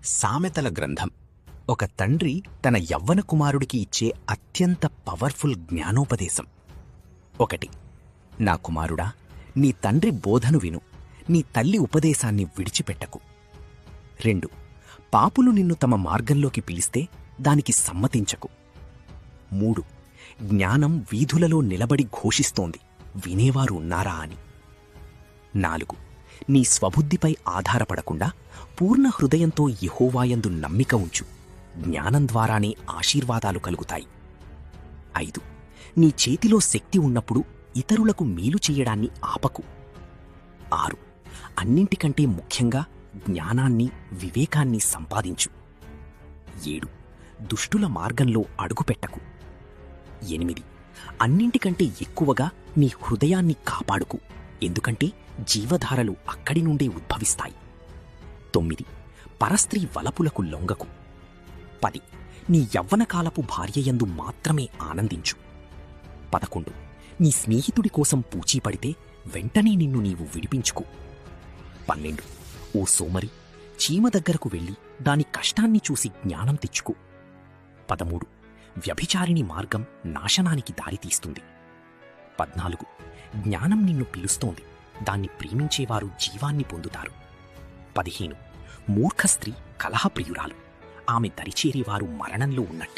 సామెతల గ్రంథం ఒక తండ్రి తన యవ్వన కుమారుడికి ఇచ్చే అత్యంత పవర్ఫుల్ జ్ఞానోపదేశం. 1. నా కుమారుడా, నీ తండ్రి బోధను విను, నీ తల్లి ఉపదేశాన్ని విడిచిపెట్టకు. 2. పాపులు నిన్ను తమ మార్గంలోకి పిలిస్తే దానికి సమ్మతించకు. 3. జ్ఞానం వీధులలో నిలబడి ఘోషిస్తోంది, వినేవారు ఉన్నారా అని. 4. నీ స్వబుద్ధిపై ఆధారపడకుండా పూర్ణ హృదయంతో యెహోవాయందు నమ్మిక ఉంచు, జ్ఞానం ద్వారానే ఆశీర్వాదాలు కలుగుతాయి. 5. నీ చేతిలో శక్తి ఉన్నప్పుడు ఇతరులకు మేలు చెయ్యడాన్ని ఆపకు. 6. అన్నింటికంటే ముఖ్యంగా జ్ఞానాన్ని, వివేకాన్ని సంపాదించు. 7. దుష్టుల మార్గంలో అడుగుపెట్టకు. 8. అన్నింటికంటే ఎక్కువగా నీ హృదయాన్ని కాపాడుకు, ఎందుకంటే జీవధారలు అక్కడి నుండే ఉద్భవిస్తాయి. 9. పరస్త్రీ వలపులకు లొంగకు. 10. నీ యవ్వనకాలపు భార్యయందు మాత్రమే ఆనందించు. 11. నీ స్నేహితుడి కోసం పూచీపడితే వెంటనే నిన్ను నీవు విడిపించుకో. 12. ఓ సోమరి, చీమ దగ్గరకు వెళ్ళి దాని కష్టాన్ని చూసి జ్ఞానం తెచ్చుకో. 13. వ్యభిచారిణి మార్గం నాశనానికి దారితీస్తుంది. 14. జ్ఞానం నిన్ను పిలుస్తోంది, దాన్ని ప్రేమించేవారు జీవాన్ని పొందుతారు. 15. మూర్ఖ స్త్రీ కలహప్రియురాలు, ఆమె దరిచేరేవారు మరణంలో ఉన్నట్టే.